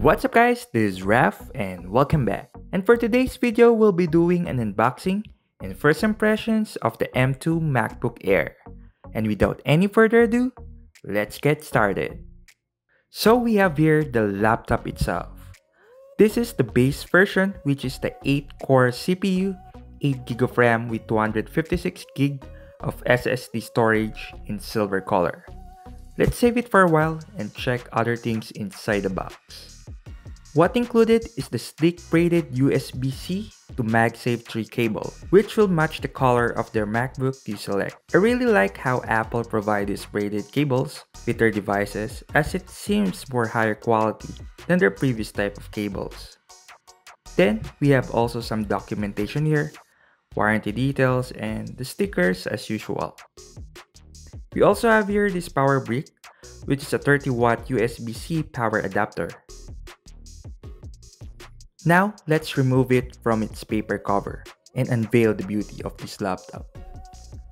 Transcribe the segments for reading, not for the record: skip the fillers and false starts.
What's up guys, this is Raf and welcome back. And for today's video, we'll be doing an unboxing and first impressions of the M2 MacBook Air. And without any further ado, let's get started. So we have here the laptop itself. This is the base version, which is the 8-core CPU, 8GB of RAM with 256GB of SSD storage in silver color. Let's save it for a while and check other things inside the box. What included is the sleek braided USB-C to MagSafe 3 cable, which will match the color of their MacBook you select. I really like how Apple provides these braided cables with their devices, as it seems more higher quality than their previous type of cables. Then we have also some documentation here, warranty details, and the stickers as usual. We also have here this power brick, which is a 30-watt USB-C power adapter. Now, let's remove it from its paper cover and unveil the beauty of this laptop.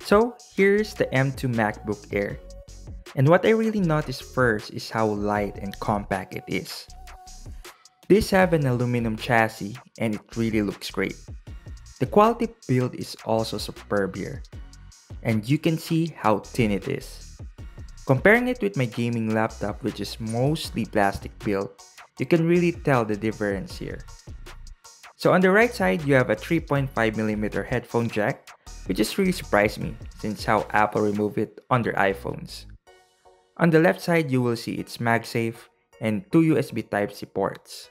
So, here's the M2 MacBook Air. And what I really noticed first is how light and compact it is. These have an aluminum chassis and it really looks great. The quality build is also superb here. And you can see how thin it is. Comparing it with my gaming laptop, which is mostly plastic build, you can really tell the difference here. So on the right side, you have a 3.5mm headphone jack, which just really surprised me since how Apple removed it on their iPhones. On the left side, you will see its MagSafe and 2 USB Type-C ports.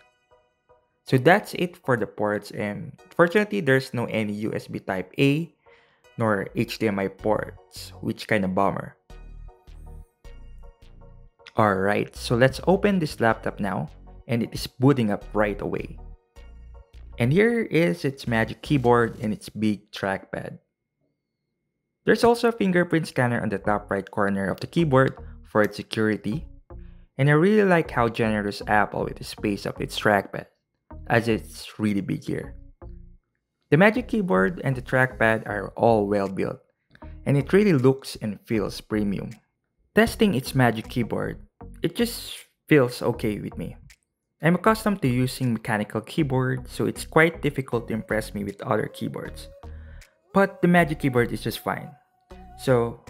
So that's it for the ports, and fortunately there's no any USB Type-A nor HDMI ports, which kinda bummer. Alright, so let's open this laptop now, and it is booting up right away. And here is its magic keyboard and its big trackpad. There's also a fingerprint scanner on the top right corner of the keyboard for its security. And I really like how generous Apple with the space of its trackpad, as it's really big here. The magic keyboard and the trackpad are all well built, and it really looks and feels premium. Testing its magic keyboard, it just feels okay with me. I'm accustomed to using mechanical keyboard, so it's quite difficult to impress me with other keyboards. But the Magic Keyboard is just fine. So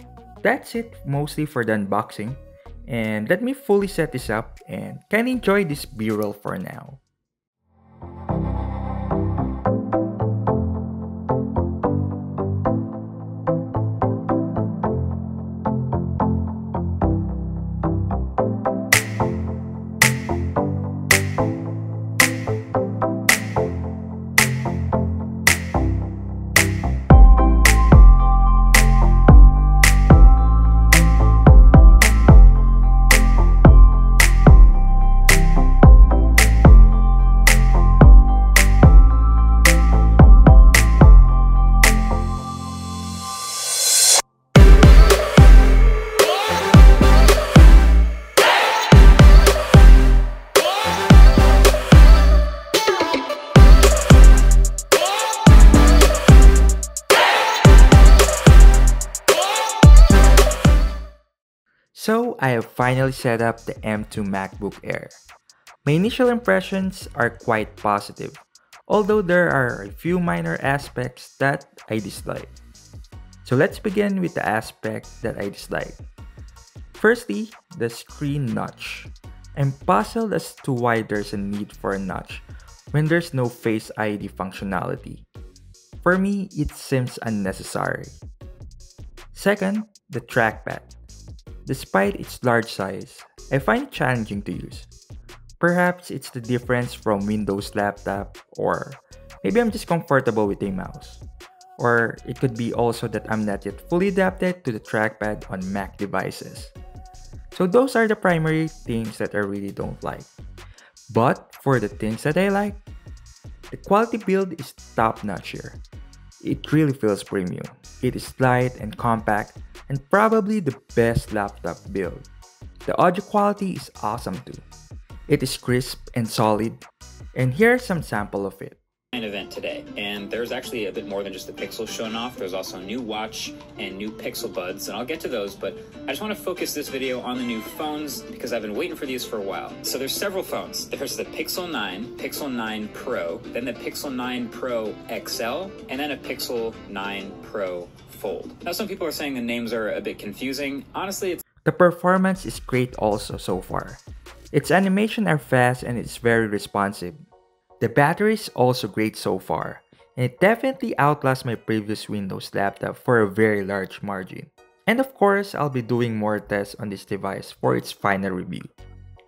that's it mostly for the unboxing, and let me fully set this up and kinda enjoy this B-roll for now. So I have finally set up the M2 MacBook Air. My initial impressions are quite positive, although there are a few minor aspects that I dislike. So let's begin with the aspect that I dislike. Firstly, the screen notch. I'm puzzled as to why there's a need for a notch when there's no Face ID functionality. For me, it seems unnecessary. Second, the trackpad. Despite its large size, I find it challenging to use. Perhaps it's the difference from Windows laptop, or maybe I'm just comfortable with a mouse. Or it could be also that I'm not yet fully adapted to the trackpad on Mac devices. So those are the primary things that I really don't like. But for the things that I like, the quality build is top-notch here. It really feels premium. It is light and compact, and probably the best laptop build. The audio quality is awesome too. It is crisp and solid, and here are some sample of it. event today, and there's actually a bit more than just the pixels shown off. There's also a new watch and new Pixel buds, and I'll get to those, but I just want to focus this video on the new phones because I've been waiting for these for a while. So there's several phones. There's the Pixel 9, Pixel 9 Pro, then the Pixel 9 Pro XL, and then a Pixel 9 Pro Fold. Now some people are saying the names are a bit confusing. Honestly, The performance is great also so far. Its animation are fast and it's very responsive. The battery is also great so far, and it definitely outlasts my previous Windows laptop for a very large margin. And of course, I'll be doing more tests on this device for its final review.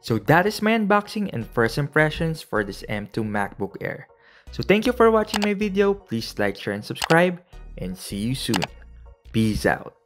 So that is my unboxing and first impressions for this M2 MacBook Air. So thank you for watching my video, please like, share, and subscribe, and see you soon. Peace out.